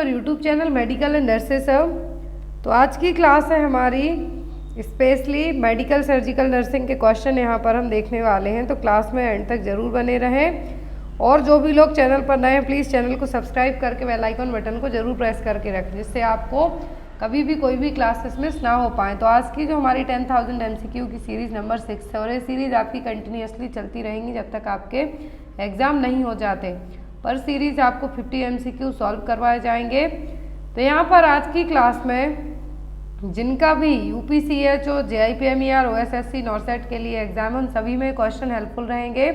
YouTube channel medical and nurses सब। तो आज की क्लास है हमारी स्पेशली मेडिकल सर्जिकल नर्सिंग के क्वेश्चन यहाँ पर हम देखने वाले हैं। तो क्लास में एंड तक ज़रूर बने रहें और जो भी लोग चैनल पर नए हैं प्लीज़ चैनल को सब्सक्राइब करके बेल आइकन बटन को ज़रूर प्रेस करके रखें, जिससे आपको कभी भी कोई भी क्लासेस मिस ना हो पाए। तो आज की जो हमारी 10,000 MCQ की सीरीज़ नंबर 6 है और ये सीरीज़ आपकी कंटिन्यूसली चलती रहेंगी जब तक आपके एग्ज़ाम नहीं हो जाते। पर सीरीज़ आपको 50 MCQ सॉल्व करवाए जाएंगे। तो यहाँ पर आज की क्लास में जिनका भी UPCHO, JIPMER, OSSC, नॉर्सेट के लिए एग्जाम है उन सभी में क्वेश्चन हेल्पफुल रहेंगे,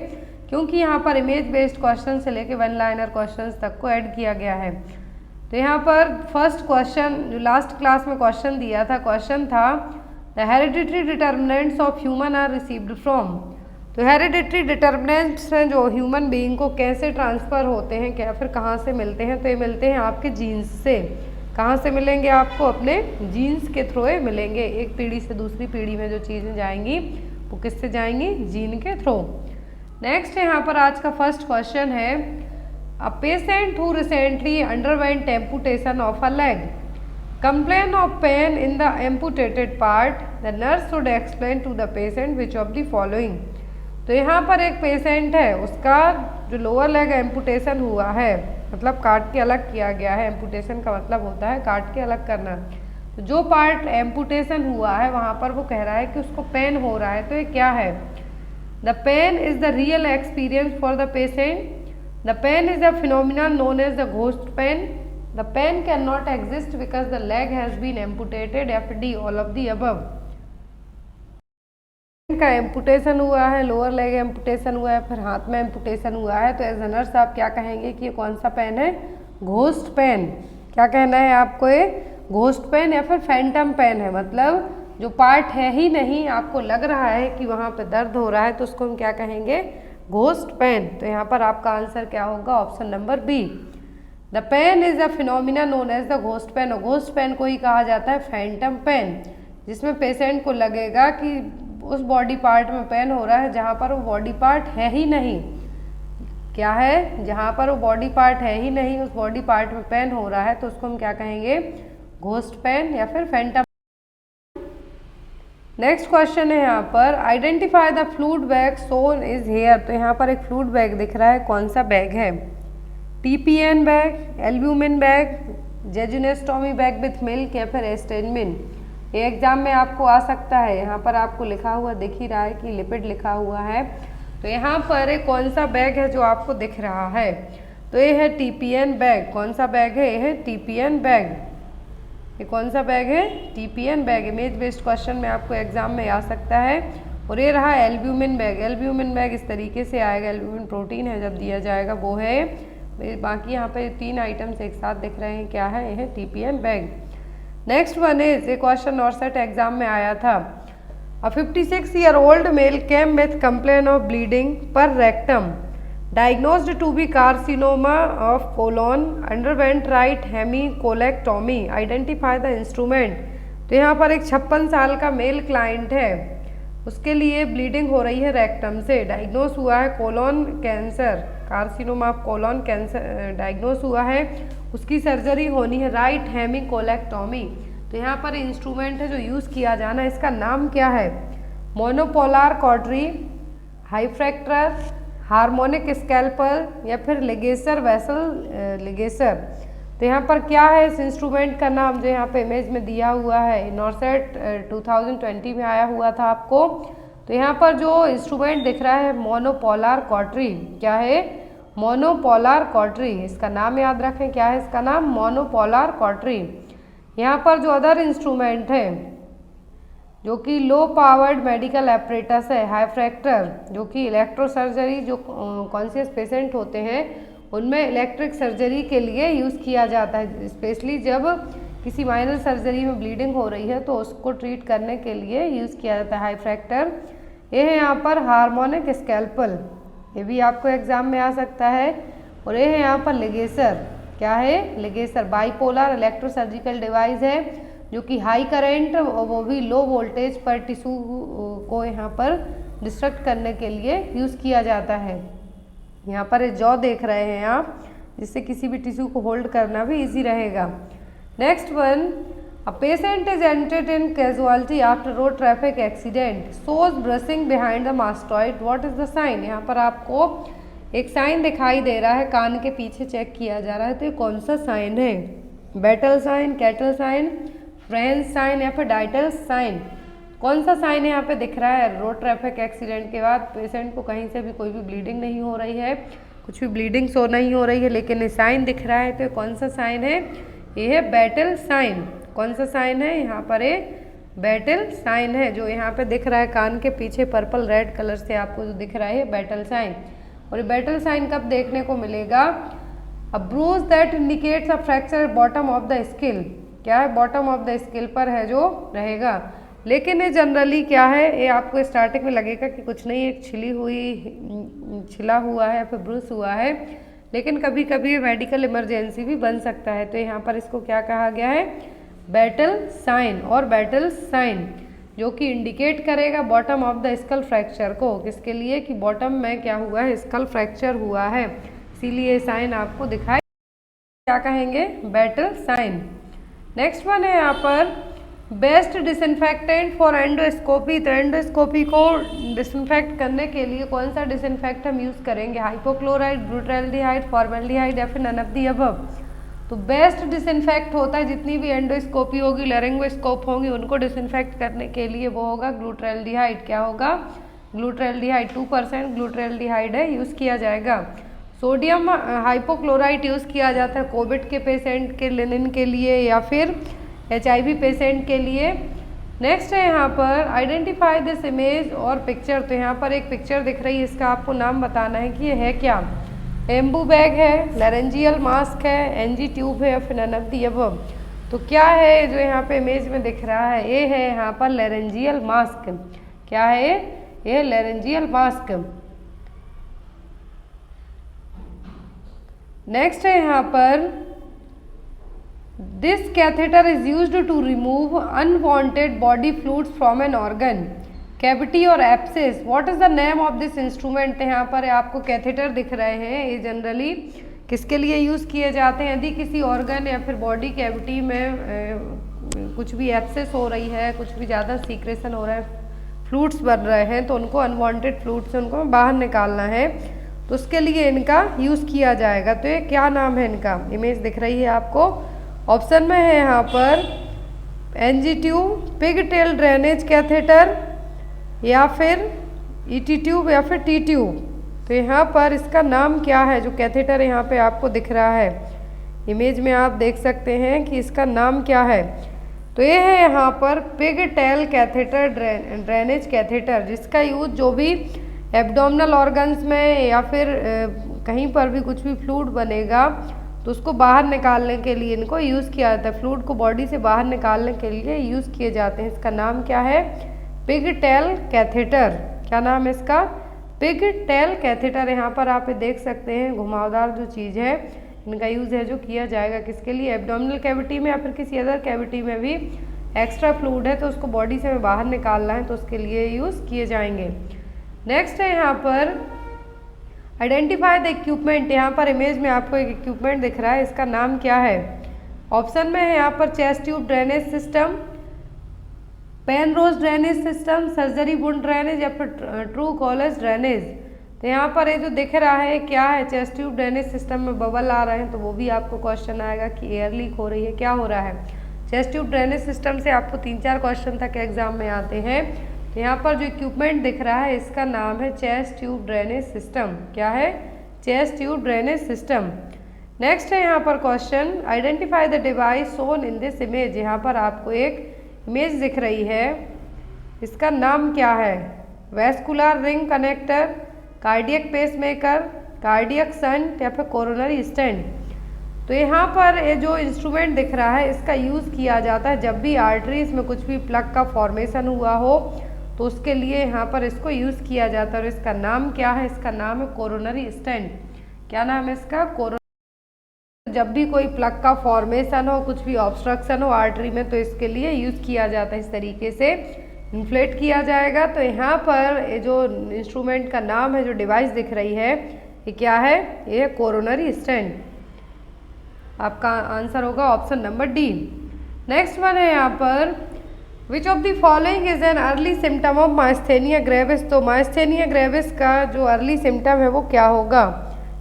क्योंकि यहाँ पर इमेज बेस्ड क्वेश्चन से लेके वन लाइनर क्वेश्चन तक को ऐड किया गया है। तो यहाँ पर फर्स्ट क्वेश्चन जो लास्ट क्लास में क्वेश्चन दिया था, क्वेश्चन था the hereditary determinants of human are received from. तो हेरिडिटरी डिटर्मिनेंट्स हैं जो ह्यूमन बीइंग को कैसे ट्रांसफ़र होते हैं, क्या फिर कहाँ से मिलते हैं। तो ये मिलते हैं आपके जीन्स से। कहाँ से मिलेंगे? आपको अपने जीन्स के थ्रू मिलेंगे। एक पीढ़ी से दूसरी पीढ़ी में जो चीज़ें जाएंगी वो किससे जाएंगी? जीन के थ्रू। नेक्स्ट यहाँ पर आज का फर्स्ट क्वेश्चन है a patient who recently underwent amputation of a leg complain of pain in the amputated part, the nurse should explain to the patient which of the following। तो यहाँ पर एक patient है, उसका जो लोअर लेग एम्पुटेशन हुआ है, मतलब काट के अलग किया गया है। एम्पुटेशन का मतलब होता है काट के अलग करना। तो जो पार्ट एम्पुटेशन हुआ है वहाँ पर वो कह रहा है कि उसको पेन हो रहा है। तो ये क्या है? The pain is the real experience for the patient. The pain is the phenomenon known as the ghost pain. The pain cannot exist because the leg has been amputated, FD, all of the above। का amputation हुआ है, lower leg amputation हुआ है, फिर हाथ में amputation हुआ है। तो एज अ नर्स आप क्या कहेंगे कि ये कौन सा पेन है? Ghost pain. क्या कहना है आपको? ये घोस्ट पेन या फिर फैंटम पेन है, मतलब जो पार्ट है ही नहीं, आपको लग रहा है कि वहाँ पे दर्द हो रहा है, तो उसको हम क्या कहेंगे? Ghost pain. तो यहाँ पर आपका आंसर क्या होगा? Option number B. The pain is a phenomena known as the ghost pain. और घोस्ट पेन को ही कहा जाता है फैंटम पेन, जिसमें पेशेंट को लगेगा कि उस बॉडी पार्ट में पेन हो रहा है जहाँ पर वो बॉडी पार्ट है ही नहीं। क्या है? जहाँ पर वो बॉडी पार्ट है ही नहीं, उस बॉडी पार्ट में पेन हो रहा है, तो उसको हम क्या कहेंगे? घोस्ट पेन या फिर फैंटम। नेक्स्ट क्वेश्चन है यहाँ पर identify the fluid bag shown is here. तो यहाँ पर एक फ्लूइड बैग दिख रहा है, कौन सा बैग है? TPN bag, albumin bag, jejunostomy bag with milk या फिर एस्टेनमिन। ये एग्जाम में आपको आ सकता है। यहाँ पर आपको लिखा हुआ दिख ही रहा है कि लिपिड लिखा हुआ है। तो यहाँ पर एक कौन सा बैग है जो आपको दिख रहा है? तो ये है TPN बैग। कौन सा बैग है? ये है TPN बैग। ये कौन सा बैग है? TPN bag. Image based question में आपको एग्जाम में आ सकता है। और ये रहा एल्ब्यूमिन बैग। एल्ब्यूमिन बैग इस तरीके से आएगा, एल्ब्यूमिन प्रोटीन है जब दिया जाएगा वो है। बाकी यहाँ पे तीन आइटम्स एक साथ दिख रहे हैं, क्या है? ये है TPN bag. Next one is ये क्वेश्चन नॉर्सेट एग्जाम में आया था। A 56-year-old male came with complain of bleeding per rectum, diagnosed to be carcinoma of colon, underwent right hemicolectomy, identify the instrument. तो यहाँ पर एक 56 साल का मेल क्लाइंट है, उसके लिए ब्लीडिंग हो रही है रेक्टम से, डायग्नोस हुआ है colon cancer, carcinoma of colon cancer diagnose हुआ है, उसकी सर्जरी होनी है राइट हेमीकोलेक्टोमी। तो यहाँ पर इंस्ट्रूमेंट है जो यूज़ किया जाना है, इसका नाम क्या है? मोनोपोलर कॉटरी, हाइफ्रैक्टर, हार्मोनिक स्कैल्पल या फिर लिगेसर वेसल लिगेसर। तो यहाँ पर क्या है इस इंस्ट्रूमेंट का नाम जो यहाँ पे इमेज में दिया हुआ है? नॉर्सेट 2020 में आया हुआ था आपको। तो यहाँ पर जो इंस्ट्रूमेंट दिख रहा है मोनोपोलर कॉटरी। क्या है? Monopolar cautery. इसका नाम याद रखें, क्या है इसका नाम? Monopolar cautery. यहाँ पर जो अदर इंस्ट्रूमेंट है जो कि लो पावर्ड मेडिकल एपरेटस है, हाइफ्रैक्टर, जो कि इलेक्ट्रो सर्जरी जो कॉन्शियस पेशेंट होते हैं उनमें इलेक्ट्रिक सर्जरी के लिए यूज़ किया जाता है, स्पेशली जब किसी माइनर सर्जरी में ब्लीडिंग हो रही है तो उसको ट्रीट करने के लिए यूज़ किया जाता है हाइफ्रैक्टर। ये है यहाँ पर हार्मोनिक स्कैल्पल, ये भी आपको एग्जाम में आ सकता है। और ये है यहाँ पर लिगेसर। क्या है? लिगेसर बाइपोलर इलेक्ट्रो सर्जिकल डिवाइस है जो कि हाई करंट और वो भी लो वोल्टेज पर टिश्यू को यहाँ पर डिस्ट्रक्ट करने के लिए यूज़ किया जाता है। यहाँ पर जॉ देख रहे हैं आप, जिससे किसी भी टिश्यू को होल्ड करना भी ईजी रहेगा। Next one, a patient is entered in casualty after road traffic accident, shows bruising behind the mastoid, what is the sign. यहाँ पर आपको एक साइन दिखाई दे रहा है, कान के पीछे चेक किया जा रहा है, तो ये कौन सा साइन है? Battle sign, cattle sign, French sign या फिर डाइटल साइन? कौन सा साइन यहाँ पे दिख रहा है? रोड ट्रैफिक एक्सीडेंट के बाद पेशेंट को कहीं से भी कोई भी ब्लीडिंग नहीं हो रही है, कुछ भी ब्लीडिंग शो नहीं हो रही है, लेकिन ये साइन दिख रहा है, तो कौन सा साइन है? ये है बैटल साइन। कौन सा साइन है? यहाँ पर ये बैटल साइन है, जो यहाँ पे दिख रहा है कान के पीछे पर्पल रेड कलर से आपको जो दिख रहा है बैटल साइन। और ये बैटल साइन कब देखने को मिलेगा? A bruise that indicates a fracture bottom of the skull. क्या है? बॉटम ऑफ द स्किल पर है जो रहेगा, लेकिन ये जनरली क्या है, ये आपको स्टार्टिंग में लगेगा कि कुछ नहीं, एक छिला हुआ है या फिर ब्रूस हुआ है, लेकिन कभी कभी मेडिकल इमरजेंसी भी बन सकता है। तो यहाँ पर इसको क्या कहा गया है? Battle sign. और बैटल साइन जो कि इंडिकेट करेगा bottom of the skull fracture को, किसके लिए? कि बॉटम में क्या हुआ है? स्कल फ्रैक्चर हुआ है, इसीलिए साइन आपको दिखाई, क्या कहेंगे? Battle sign. नेक्स्ट वन है यहाँ पर बेस्ट डिसइंफेक्टेंट फॉर एंडोस्कोपी। तो एंडोस्कोपी को डिसइंफेक्ट करने के लिए कौन सा डिसइंफेक्ट हम यूज़ करेंगे? हाइपोक्लोराइड, ब्यूटाल्डिहाइड, फॉर्मल्डिहाइड या फिर नन ऑफ द अबव। तो बेस्ट डिसइंफेक्ट होता है, जितनी भी एंडोस्कोपी होगी, लैरिंगोस्कोप होंगी, उनको डिसइंफेक्ट करने के लिए वो होगा ग्लूटाल्डिहाइड। क्या होगा? ग्लूटाल्डिहाइड। 2% ग्लूटाल्डिहाइड है, यूज़ किया जाएगा। सोडियम हाइपोक्लोराइड यूज़ किया जाता है कोविड के पेशेंट के लिनिन के लिए या फिर HIV पेशेंट के लिए। नेक्स्ट है यहाँ पर आइडेंटिफाई दिस इमेज और पिक्चर। तो यहाँ पर एक पिक्चर दिख रही है, इसका आपको नाम बताना है कि ये है क्या? एम्बू बैग है, लैरेंजियल मास्क है, NG ट्यूब है या फिर नन ऑफ द अबव। तो क्या है जो यहाँ पे इमेज में दिख रहा है? ये है यहाँ पर लैरेंजियल मास्क। क्या है? ये लैरेंजियल मास्क। नेक्स्ट है यहाँ पर this catheter is used to remove unwanted body fluids from an organ, cavity और abscess, what is the name of this instrument. यहाँ पर आपको कैथेटर दिख रहे हैं, ये जनरली किसके लिए यूज़ किए जाते हैं? यदि किसी ऑर्गन या फिर बॉडी कैविटी में कुछ भी एब्सेस हो रही है, कुछ भी ज़्यादा सीक्रेशन हो रहा है, फ्लूइड्स बन रहे हैं, तो उनको अनवांटेड फ्लूइड से उनको बाहर निकालना है, तो उसके लिए इनका यूज़ किया जाएगा। तो ये क्या नाम है इनका? इमेज दिख रही है आपको, ऑप्शन में है यहाँ पर NG tube, pigtail drainage catheter या फिर ET ट्यूब या फिर T ट्यूब। तो यहाँ पर इसका नाम क्या है? जो कैथेटर यहाँ पे आपको दिख रहा है इमेज में, आप देख सकते हैं कि इसका नाम क्या है। तो ये है यहाँ पर pigtail catheter, drainage catheter, जिसका यूज जो भी एब्डोमिनल ऑर्गन्स में या फिर कहीं पर भी कुछ भी फ्लूइड बनेगा तो उसको बाहर निकालने के लिए इनको यूज़ किया जाता है। फ्लूइड को बॉडी से बाहर निकालने के लिए यूज़ किए जाते हैं। इसका नाम क्या है? Pigtail catheter. क्या नाम है इसका? Pigtail catheter. यहाँ पर आप देख सकते हैं घुमावदार जो चीज़ है, इनका यूज़ है जो किया जाएगा किसके लिए? एब्डोमिनल कैविटी में या फिर किसी अदर कैविटी में भी एक्स्ट्रा फ्लूइड है तो उसको बॉडी से बाहर निकालना है तो उसके लिए यूज़ किए जाएंगे। नेक्स्ट है यहाँ पर आइडेंटिफाई द इक्विपमेंट। यहाँ पर इमेज में आपको एक इक्विपमेंट दिख रहा है, इसका नाम क्या है? ऑप्शन में है यहाँ पर chest tube drainage system, Penrose drainage system, surgery wound drainage या फिर ट्रू कॉलेज ड्रेनेज। तो यहाँ पर ये जो दिख रहा है क्या है? चेस्ट ट्यूब ड्रेनेज सिस्टम में बबल आ रहे हैं तो वो भी आपको क्वेश्चन आएगा कि एयर लीक हो रही है, क्या हो रहा है? चेस्ट ट्यूब ड्रेनेज सिस्टम से आपको 3-4 क्वेश्चन तक एग्जाम में आते हैं। तो यहाँ पर जो इक्विपमेंट दिख रहा है इसका नाम है चेस्ट ट्यूब ड्रेनेज सिस्टम। क्या है? Chest tube drainage system. Next है यहाँ पर question identify the device shown in this image. यहाँ पर आपको एक इमेज दिख रही है, इसका नाम क्या है? Vascular ring connector, cardiac pacemaker, cardiac shunt या फिर कोरोनरी स्टेंट। तो यहाँ पर ये जो इंस्ट्रूमेंट दिख रहा है इसका यूज़ किया जाता है जब भी आर्टरीज में कुछ भी प्लग का फॉर्मेशन हुआ हो तो उसके लिए यहाँ पर इसको यूज़ किया जाता है। और इसका नाम क्या है? इसका नाम है कोरोनरी स्टेंट। क्या नाम है इसका? कोरोनरी। जब भी कोई प्लग का फॉर्मेशन हो, कुछ भी ऑब्स्ट्रक्शन हो आर्टरी में तो इसके लिए यूज़ किया जाता है, इस तरीके से इन्फ्लेट किया जाएगा। तो यहाँ पर ये जो इंस्ट्रूमेंट का नाम है, जो डिवाइस दिख रही है, ये क्या है? ये कोरोनरी स्टेंट। आपका आंसर होगा option number D. Next one है यहाँ पर which of the following is an early symptom of myasthenia gravis. तो माइस्थेनिया ग्रेविस का जो अर्ली सिम्टम है वो क्या होगा?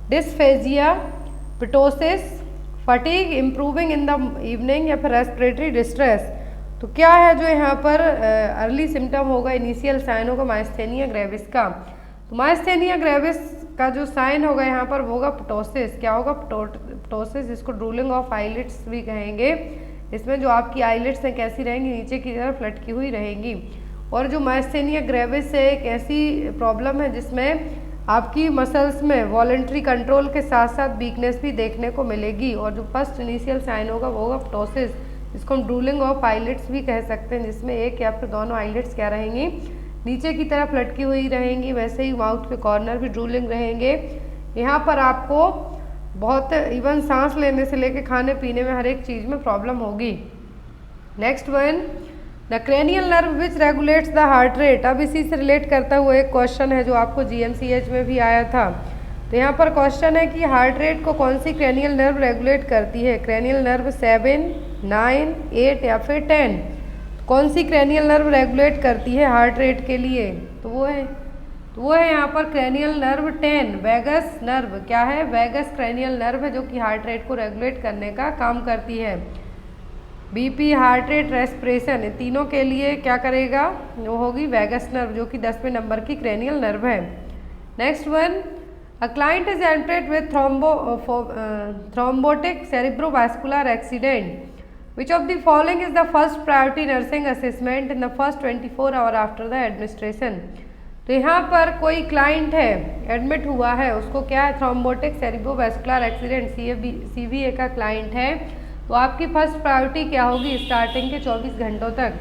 Dysphagia, ptosis, fatigue, improving in the evening या फिर रेस्पिरेटरी डिस्ट्रेस। तो क्या है जो यहाँ पर अर्ली सिम्टम होगा, इनिशियल साइन होगा माइस्थेनिया ग्रेविस का? तो माइस्थेनिया ग्रेविस का जो साइन होगा यहाँ पर वो होगा पिटोसिस। क्या होगा? पिटोसिस, जिसको ड्रूलिंग ऑफ आईलिड्स भी कहेंगे। इसमें जो आपकी आईलिड्स हैं कैसी रहेंगी? नीचे की तरफ लटकी हुई रहेंगी। और जो माइस्थेनिया ग्रेविस है एक ऐसी प्रॉब्लम है जिसमें आपकी मसल्स में वॉलेंट्री कंट्रोल के साथ साथ वीकनेस भी देखने को मिलेगी। और जो फर्स्ट इनिशियल साइन होगा वो होगा पिटोसिस, जिसको हम ड्रूलिंग ऑफ आईलिड्स भी कह सकते हैं, जिसमें एक या फिर दोनों आईलिड्स क्या रहेंगी? नीचे की तरफ लटकी हुई रहेंगी। वैसे ही माउथ के कॉर्नर भी ड्रूलिंग रहेंगे। यहाँ पर आपको बहुत इवन सांस लेने से लेके खाने पीने में हर एक चीज़ में प्रॉब्लम होगी। Next one, the cranial nerve which regulates the heart rate. अब इसी से रिलेट करता हुआ एक क्वेश्चन है जो आपको GMCH में भी आया था। तो यहाँ पर क्वेश्चन है कि हार्ट रेट को कौन सी क्रेनियल नर्व रेगुलेट करती है? क्रेनियल नर्व 7, 9, 8 या फिर 10? कौन सी क्रेनियल नर्व रेगुलेट करती है हार्ट रेट के लिए? तो वो है यहाँ पर क्रेनियल नर्व 10, वैगस नर्व। क्या है? वैगस क्रेनियल नर्व है जो कि हार्ट रेट को रेगुलेट करने का काम करती है। बीपी, हार्ट रेट, रेस्पिरेशन, इन तीनों के लिए क्या करेगा? वो होगी वैगस नर्व, जो कि 10वें नंबर की क्रेनियल नर्व है। Next one, a client is entered with thrombotic cerebrovascular accident. Which of the following is the first priority nursing assessment in the first 24 hour after the administration. तो यहाँ पर कोई क्लाइंट है, एडमिट हुआ है, उसको क्या है? थ्रोम्बोटिक सेरिब्रोवास्कुलर एक्सीडेंट, CVA का क्लाइंट है। तो आपकी फर्स्ट प्रायोरिटी क्या होगी? स्टार्टिंग के 24 घंटों तक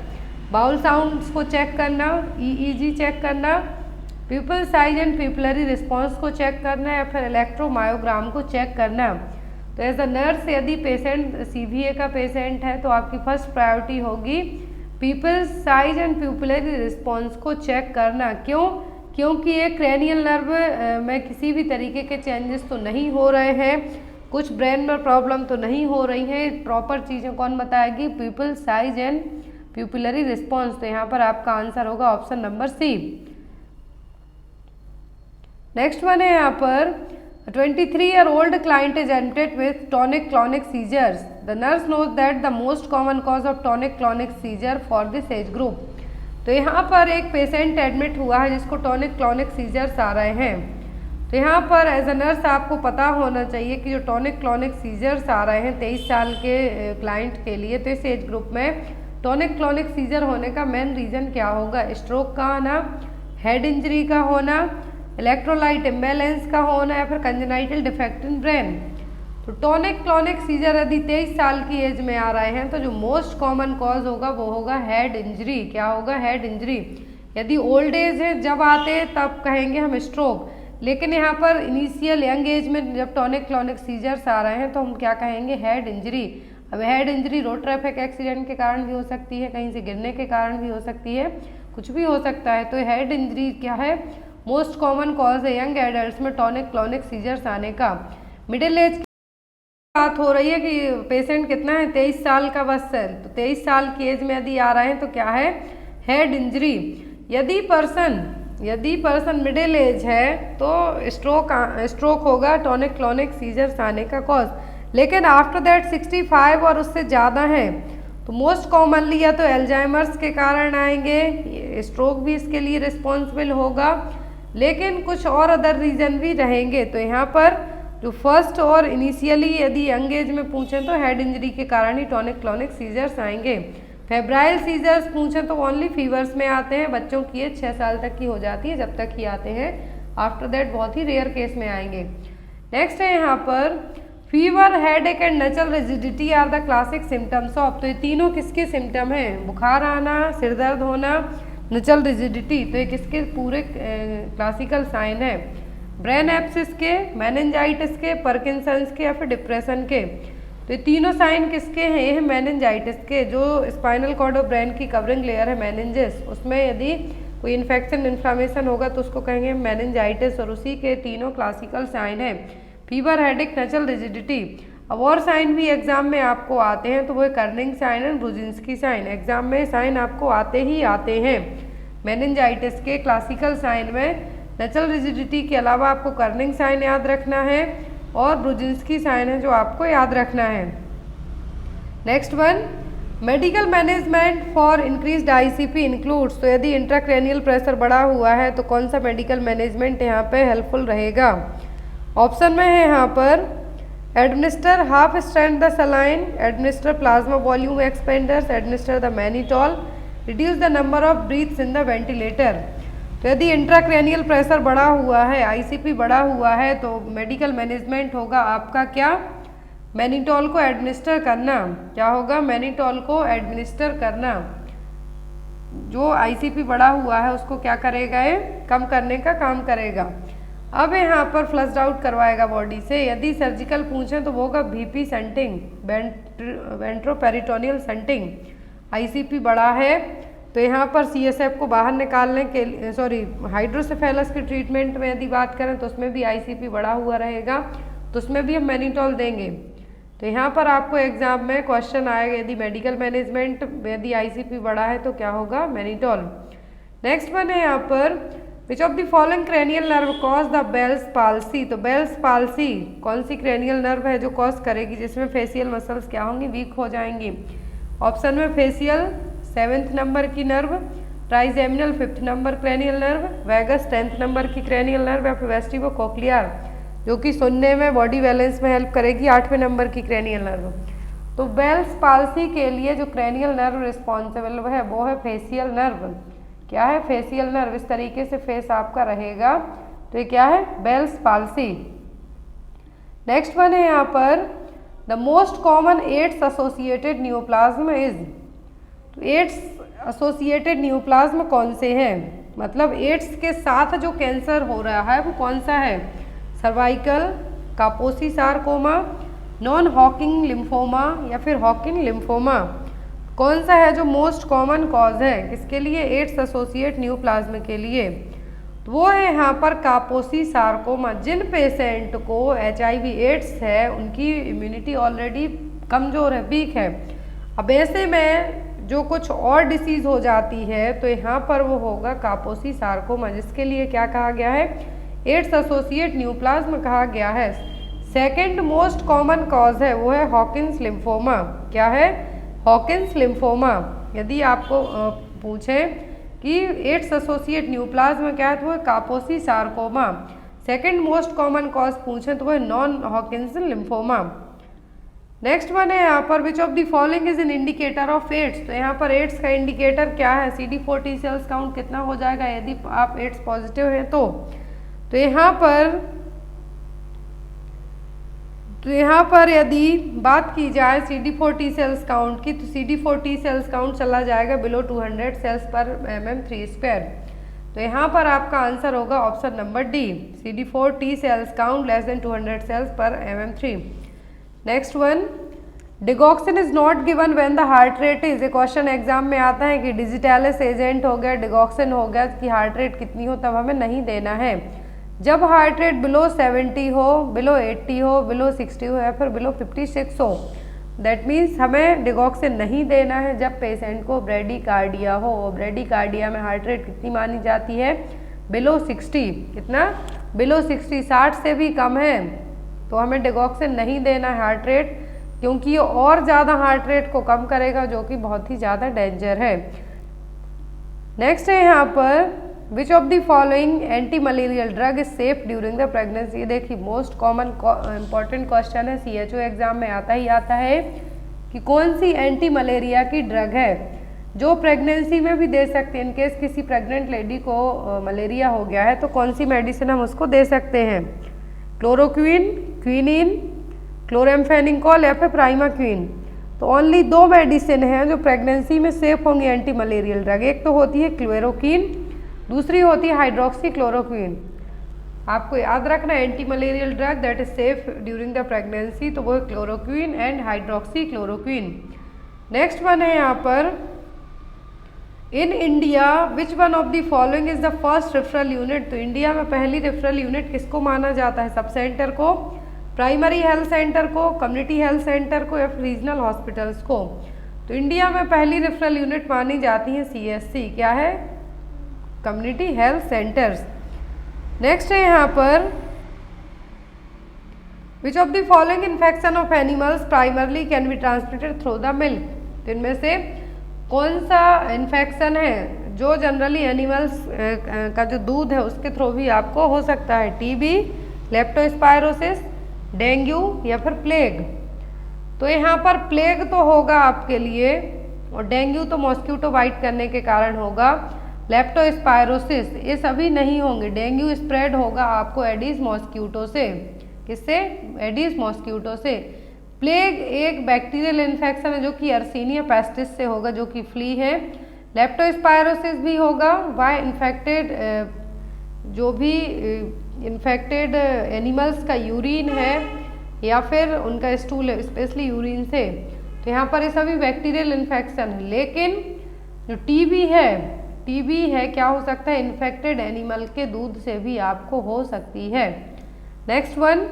बाउल साउंड्स को चेक करना, EEG चेक करना, प्यूपिल साइज एंड प्यूपिलरी रिस्पॉन्स को चेक करना या फिर इलेक्ट्रोमायोग्राम को चेक करना। तो एज अ नर्स यदि पेशेंट CVA का पेशेंट है तो आपकी फर्स्ट प्रायोरिटी होगी प्यूपिल साइज एंड प्यूपिलरी रिस्पॉन्स को चेक करना। क्यों? क्योंकि ये क्रेनियल नर्व में किसी भी तरीके के चेंजेस तो नहीं हो रहे हैं, कुछ ब्रेन में प्रॉब्लम तो नहीं हो रही है। प्रॉपर चीज़ें कौन बताएगी? Pupil size and pupillary response. तो यहाँ पर आपका आंसर होगा option number C. Next one है यहाँ पर 23-year-old client is admitted with tonic-clonic seizures. The nurse knows that the most common cause of tonic-clonic seizure for this age group. तो यहाँ पर एक पेशेंट एडमिट हुआ है जिसको टॉनिक-क्लॉनिक सीजर्स आ रहे हैं। तो यहाँ पर एज अ नर्स आपको पता होना चाहिए कि जो टॉनिक-क्लॉनिक सीजर्स आ रहे हैं 23 साल के क्लाइंट के लिए, तो इस एज ग्रुप में टॉनिक-क्लॉनिक सीजर होने का मेन रीज़न क्या होगा? स्ट्रोक का आना, हेड इंजरी का होना, इलेक्ट्रोलाइट इम्बैलेंस का होना या फिर कंजेनाइटल डिफेक्ट इन ब्रेन। तो टॉनिक क्लॉनिक सीजर यदि 23 साल की एज में आ रहे हैं तो जो मोस्ट कॉमन कॉज होगा वो होगा हेड इंजरी। क्या होगा? Head injury. यदि ओल्ड एज है जब आते हैं तब कहेंगे हम स्ट्रोक, लेकिन यहाँ पर इनिशियल यंग एज में जब टॉनिक क्लॉनिक सीजर्स आ रहे हैं तो हम क्या कहेंगे? Head injury. अब head injury road traffic accident के कारण भी हो सकती है, कहीं से गिरने के कारण भी हो सकती है, कुछ भी हो सकता है। तो हेड इंजरी क्या है? मोस्ट कॉमन कॉज है यंग एडल्ट्स में टॉनिक क्लॉनिक सीजर्स आने का। मिडिल एज की बात हो रही है कि पेशेंट कितना है? 23 साल का बस है। तो 23 साल की एज में यदि आ रहे हैं तो क्या है? Head injury. यदि पर्सन मिडिल एज है तो स्ट्रोक होगा टॉनिक क्लॉनिक सीजर्स आने का कॉज। लेकिन आफ्टर दैट 65 और उससे ज़्यादा है तो मोस्ट कॉमनली या तो एल्जाइमर्स के कारण आएंगे, स्ट्रोक भी इसके लिए रिस्पॉन्सिबल होगा, लेकिन कुछ और अदर रीज़न भी रहेंगे। तो यहाँ पर जो फर्स्ट और इनिशियली यदि यंग एज में पूछें तो हेड इंजरी के कारण ही टॉनिक क्लॉनिक सीजर्स आएंगे। फेब्राइल सीजर्स पूछें तो ओनली फीवर्स में आते हैं, बच्चों की एज 6 साल तक की हो जाती है जब तक ही आते हैं, आफ्टर दैट बहुत ही रेयर केस में आएंगे। नेक्स्ट है यहाँ पर fever, headache and nuchal rigidity are the classic symptoms of. तो ये तीनों किसके सिम्टम हैं? बुखार आना, सिरदर्द होना, नचल रिजिडिटी। तो ये किसके पूरे क्लासिकल साइन है? ब्रेन एब्सिस के, मेनिंजाइटिस के, पार्किंसंस के या फिर डिप्रेशन के। तो ये तीनों साइन किसके हैं? ये है मेनिंजाइटिस के। जो स्पाइनल कॉर्ड और ब्रेन की कवरिंग लेयर है मेनिंजेस, उसमें यदि कोई इन्फेक्शन इन्फ्लामेशन होगा तो उसको कहेंगे मेनिंजाइटिस, और उसी के तीनों क्लासिकल साइन है फीवर, हेडेक, नचल रिजिडिटी। अब और साइन भी एग्जाम में आपको आते हैं, तो वो Kernig sign and Brudzinski sign, exam में साइन आपको आते ही आते हैं। मेनिंजाइटिस के क्लासिकल साइन में नेचुरल रिजिडिटी के अलावा आपको कर्निंग साइन याद रखना है और ब्रुजिन्स्की साइन है जो आपको याद रखना है। Next one, medical management for increased ICP includes, तो यदि इंट्राक्रैनियल प्रेशर बढ़ा हुआ है तो कौन सा मेडिकल मैनेजमेंट यहाँ पे हेल्पफुल रहेगा? ऑप्शन में है यहाँ पर administer half strength the saline, administer plasma volume expanders, administer the mannitol, reduce the number of breaths in the ventilator. तो यदि इंट्राक्रैनियल प्रेशर बढ़ा हुआ है, आईसीपी बढ़ा हुआ है, तो मेडिकल मैनेजमेंट होगा आपका क्या? मैनिटॉल को एडमिनिस्टर करना। क्या होगा? मैनिटॉल को एडमिनिस्टर करना। जो आईसीपी बढ़ा हुआ है उसको क्या करेगा? ये कम करने का काम करेगा। अब यहाँ पर फ्लश्ड आउट करवाएगा बॉडी से। यदि सर्जिकल पूछें तो वो होगा बीपी सेंटिंग, वेंट्रोपेरिटोनियल सेंटिंग। आईसीपी बढ़ा है तो यहाँ पर सीएसएफ को बाहर निकालने के लिए, सॉरी, हाइड्रोसेफेलस के ट्रीटमेंट में यदि बात करें तो उसमें भी आईसीपी बढ़ा हुआ रहेगा, तो उसमें भी हम मैनिटॉल देंगे। तो यहाँ पर आपको एग्जाम में क्वेश्चन आएगा, यदि मेडिकल मैनेजमेंट यदि आईसीपी बढ़ा है तो क्या होगा? मैनिटॉल। नेक्स्ट वन है यहाँ पर, which of the following cranial nerve cause the Bell's palsy. तो बेल्स पाल्सी कौन सी क्रेनियल नर्व है जो कॉज करेगी, जिसमें फेशियल मसल्स क्या होंगी? वीक हो जाएंगी। ऑप्शन में फेशियल 7th नंबर की nerve, trigeminal 5th number cranial nerve, vagus 10th number की क्रेनियल नर्व, या फिर वेस्टिबो कोक्लियर जो कि सुनने में बॉडी बैलेंस में हेल्प करेगी 8वें नंबर की क्रेनियल नर्व। तो बेल्स पाल्सी के लिए जो क्रेनियल नर्व रिस्पॉन्सिबल है वो है फेशियल नर्व। क्या है? Facial nerve. इस तरीके से फेस आपका रहेगा, तो ये क्या है? Bell's palsy. नेक्स्ट वन है यहाँ पर, the most common AIDS associated neoplasm is. तो एड्स एसोसिएटेड न्यूप्लाज्म कौन से हैं? मतलब एड्स के साथ जो कैंसर हो रहा है वो कौन सा है? Cervical, कापोसी sarcoma, non Hawking lymphoma, या फिर हॉकिन लिम्फोमा। कौन सा है जो मोस्ट कॉमन कॉज है किसके लिए? एड्स एसोसिएट न्यूप्लाज्म के लिए। तो वो है यहाँ पर कापोसी सार्कोमा। जिन पेशेंट को HIV एड्स है उनकी इम्यूनिटी ऑलरेडी कमज़ोर है, वीक है। अब ऐसे में जो कुछ और डिसीज़ हो जाती है तो यहाँ पर वो होगा कापोसी सार्कोमा, जिसके लिए क्या कहा गया है? एड्स एसोसिएट न्यूप्लाज्म कहा गया है। सेकेंड मोस्ट कॉमन कॉज है वो है हॉकिन्स लिम्फोमा। क्या है? Hawkins lymphoma. यदि आपको पूछें कि एड्स एसोसिएट न्यूप्लाज्म क्या है तो वो है Kaposi sarcoma. Second most common cause पूछें तो वो है non Hodgkin's lymphoma. Next one है यहाँ पर, which of the following is an indicator of AIDS. तो यहाँ पर एड्स का इंडिकेटर क्या है? CD4 T सेल्स काउंट कितना हो जाएगा यदि आप एड्स पॉजिटिव हैं तो यहाँ पर यदि बात की जाए CD4 T सेल्स काउंट की, तो CD4 T सेल्स काउंट चला जाएगा बिलो 200 सेल्स पर mm²। तो यहाँ पर आपका आंसर होगा option number D, CD4 T cells count less than 200 cells पर mm3। Next one, digoxin is not given when the heart rate is. Question exam में आता है कि डिजिटैलिस एजेंट हो गया, डिगॉक्सिन हो गया, कि हार्ट रेट कितनी हो तब हमें नहीं देना है। जब हार्ट रेट बिलो 70 हो, बिलो 80 हो, बिलो 60 हो, या फिर बिलो 56 हो, दैट मीन्स हमें डिगॉक्सिन नहीं देना है। जब पेशेंट को ब्रेडिकार्डिया हो, ब्रेडिकार्डिया में हार्ट रेट कितनी मानी जाती है? बिलो 60। कितना? बिलो 60। 60 से भी कम है तो हमें डिगॉक्सिन नहीं देना है हार्ट रेट, क्योंकि ये और ज़्यादा हार्ट रेट को कम करेगा जो कि बहुत ही ज़्यादा डेंजर है। नेक्स्ट है यहाँ पर, which of the following anti malarial drug is safe during the pregnancy. ये देखिए मोस्ट कॉमन इंपॉर्टेंट क्वेश्चन है, CHO एग्जाम में आता ही आता है कि कौन सी एंटी मलेरिया की ड्रग है जो प्रेगनेंसी में भी दे सकते हैं। इनकेस किसी प्रेग्नेंट लेडी को मलेरिया हो गया है तो कौन सी मेडिसिन हम उसको दे सकते हैं? क्लोरोक्विन, क्विनिन, क्लोरेम्फेनिकोल या फिर प्राइमाक्विन। तो ओनली 2 मेडिसिन हैं जो प्रेगनेंसी में सेफ होंगी एंटी मलेरियल ड्रग। एक तो होती है क्लोरोक्विन, दूसरी होती है हाइड्रोक्सी क्लोरोक्विन। आपको याद रखना anti malarial drug that is safe during the pregnancy, तो वो है chloroquine and hydroxy chloroquine. Next one है यहाँ पर, in India which one of the following is the first referral unit. तो इंडिया में पहली रेफरल यूनिट किसको माना जाता है? सब सेंटर को प्राइमरी हेल्थ सेंटर को, कम्युनिटी हेल्थ सेंटर को या फिर रीजनल हॉस्पिटल्स को? तो इंडिया में पहली रेफरल यूनिट मानी जाती है CHC, क्या है? Community health centres. नेक्स्ट है यहाँ पर which of the following infection of animals primarily can be transmitted through the milk? तो इनमें से कौन सा इन्फेक्शन है जो जनरली एनिमल्स का जो दूध है उसके थ्रू भी आपको हो सकता है? TB, लेप्टोस्पायरोसिस, डेंगू या फिर प्लेग? तो यहाँ पर प्लेग तो होगा आपके लिए, और डेंगू तो मॉस्किटो बाइट करने के कारण होगा। लेप्टोस्पायरोसिस ये सभी नहीं होंगे। डेंगू स्प्रेड होगा आपको एडिस मॉस्किटो से। किससे? एडिस मॉस्किटो से। प्लेग एक बैक्टीरियल इन्फेक्शन है जो कि यर्सीनिया पेस्टिस से होगा, जो कि फ्ली है। लेप्टोस्पायरोसिस भी होगा बाय इन्फेक्टेड, जो भी इन्फेक्टेड एनिमल्स का यूरिन है या फिर उनका स्टूल है, स्पेशली यूरिन से। तो यहाँ पर ये सभी बैक्टीरियल इन्फेक्शन है। लेकिन जो TB है क्या हो सकता है? इन्फेक्टेड एनिमल के दूध से भी आपको हो सकती है। Next one,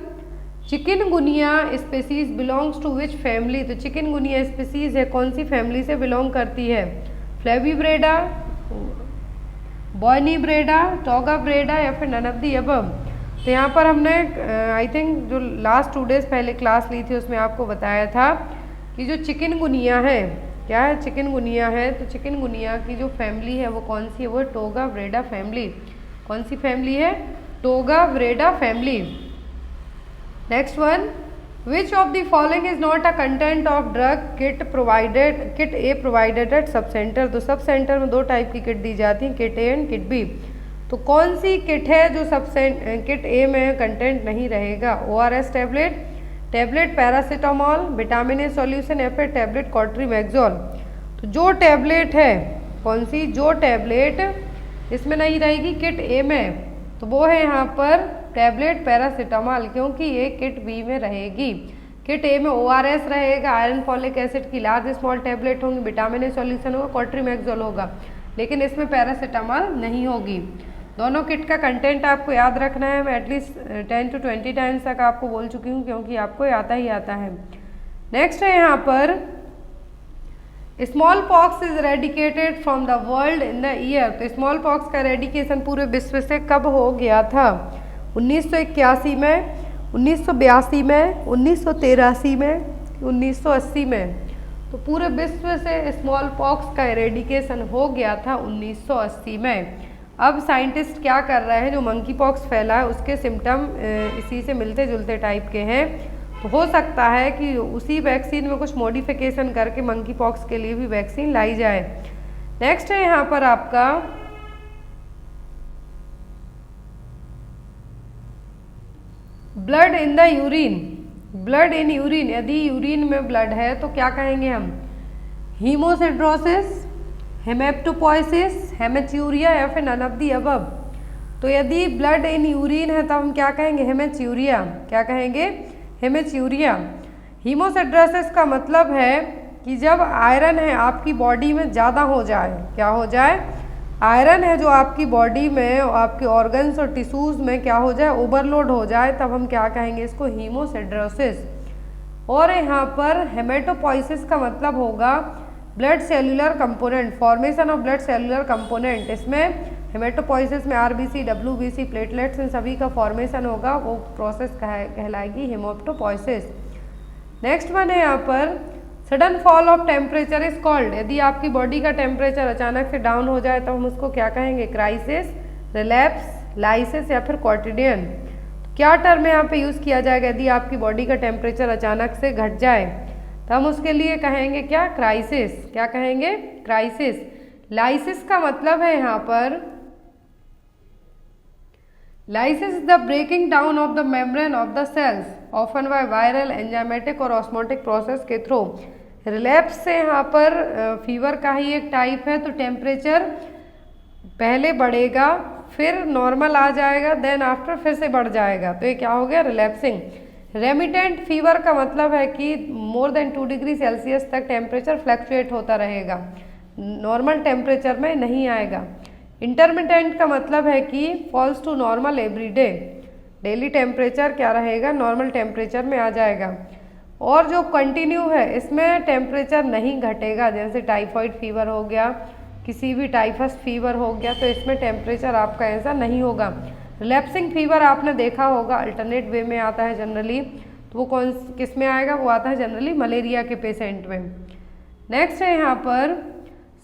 chikungunya species belongs to which family? तो चिकनगुनिया स्पीसीज है कौन सी फैमिली से बिलोंग करती है? फ्लेविब्रेडा, बॉयनीब्रेडा, टोगाब्रेडा या फिर नन ऑफ द अबव? तो यहाँ पर हमने आई थिंक जो लास्ट 2 डेज पहले क्लास ली थी उसमें आपको बताया था कि जो चिकनगुनिया है, क्या है? चिकनगुनिया है। तो चिकनगुनिया की जो फैमिली है वो कौन सी है? वो है टोगाब्रेडा फैमिली। कौन सी फैमिली है? Togaviridae family. Next one, which of the following is not a content of drug kit A provided at sub centre? तो सब सेंटर में 2 टाइप की किट दी जाती है, kit A and kit B. तो कौन सी किट है जो किट ए में कंटेंट नहीं रहेगा? ORS tablet paracetamol, vitamin A solution या फिर टैबलेट कॉट्रीमैक्सोल? तो जो टैबलेट है, कौन सी? जो टैबलेट इसमें नहीं रहेगी किट ए में, तो वो है यहाँ पर टैबलेट पैरासीटामोल, क्योंकि ये किट बी में रहेगी। किट ए में ORS रहेगा, आयरन फॉलिक एसिड की लार्ज स्मॉल टैबलेट होंगी, विटामिन ए सॉल्यूशन होगा, कॉट्रीमैक्सोल होगा, लेकिन इसमें पैरासीटामोल नहीं होगी। दोनों किट का कंटेंट आपको याद रखना है। मैं एटलीस्ट 10 to 20 टाइम्स तक आपको बोल चुकी हूँ, क्योंकि आपको आता ही आता है। नेक्स्ट है यहाँ पर small pox is eradicated from the world in the year? तो स्मॉल पॉक्स का रेडिकेशन पूरे विश्व से कब हो गया था? 1981 में, 1982 में, 1983 में, 1980 में? तो पूरे विश्व से स्मॉल पॉक्स का एरेडिकेशन हो गया था 1980 में। अब साइंटिस्ट क्या कर रहे हैं, जो मंकी पॉक्स फैला है उसके सिम्टम इसी से मिलते जुलते टाइप के हैं, तो हो सकता है कि उसी वैक्सीन में कुछ मॉडिफिकेशन करके मंकी पॉक्स के लिए भी वैक्सीन लाई जाए। नेक्स्ट है यहाँ पर आपका blood in the urine. Blood in urine, यदि यूरिन में ब्लड है तो क्या कहेंगे हम? हीमोसिड्रोसिस, हेमेप्टोपोइसिस, हेमेच्यूरिया या फिर नन ऑफ द अबव? तो यदि ब्लड इन यूरिन है तो हम क्या कहेंगे? हेमेच्यूरिया। क्या कहेंगे? हेमेच्यूरिया। हीमोसिड्रोसिस का मतलब है कि जब आयरन है आपकी बॉडी में ज़्यादा हो जाए, क्या हो जाए? आयरन है जो आपकी बॉडी में, आपके ऑर्गन्स और टिश्यूज़ में क्या हो जाए? ओवरलोड हो जाए, तब हम क्या कहेंगे इसको? हीमोसिड्रोसिस। और यहाँ पर हेमेटोपोइसिस का मतलब होगा blood cellular component, formation of blood cellular component. इसमें हेमेटोपोइसिस में RBC, WBC, प्लेटलेट्स इन सभी का फॉर्मेशन होगा, वो प्रोसेस कहलाएगी हेमेटोपोइसिस। नेक्स्ट वन है यहाँ पर sudden fall of temperature is called. यदि आपकी बॉडी का टेम्परेचर अचानक से डाउन हो जाए तो हम उसको क्या कहेंगे? क्राइसिस, रिलैप्स, लाइसिस या फिर क्वार्टिडियन? क्या टर्म यहाँ पे यूज़ किया जाएगा यदि आपकी बॉडी का टेम्परेचर अचानक से घट जाए? तो हम उसके लिए कहेंगे क्या? क्राइसिस। क्या कहेंगे? क्राइसिस। लाइसिस का मतलब है यहाँ पर, lysis is the breaking down of the membrane of the cells often by viral, enzymatic और ऑस्मोटिक प्रोसेस के थ्रू। रिलैप्स से यहाँ पर फीवर का ही एक टाइप है, तो टेम्परेचर पहले बढ़ेगा फिर नॉर्मल आ जाएगा, देन आफ्टर फिर से बढ़ जाएगा, तो ये क्या हो गया? रिलैप्सिंग। रेमिटेंट फीवर का मतलब है कि मोर देन 2 डिग्री सेल्सियस तक टेम्परेचर फ्लक्चुएट होता रहेगा, नॉर्मल टेम्परेचर में नहीं आएगा। इंटरमिटेंट का मतलब है कि falls to normal every day. Daily temperature क्या रहेगा, नॉर्मल टेम्परेचर में आ जाएगा। और जो कंटिन्यू है इसमें टेम्परेचर नहीं घटेगा, जैसे टाइफाइड फीवर हो गया, किसी भी टाइफस फीवर हो गया, तो इसमें टेम्परेचर आपका ऐसा नहीं होगा। रिलैप्सिंग फीवर आपने देखा होगा, अल्टरनेट वे में आता है जनरली, तो वो कौन किस में आएगा, वो आता है जनरली मलेरिया के पेशेंट में। नेक्स्ट है यहाँ पर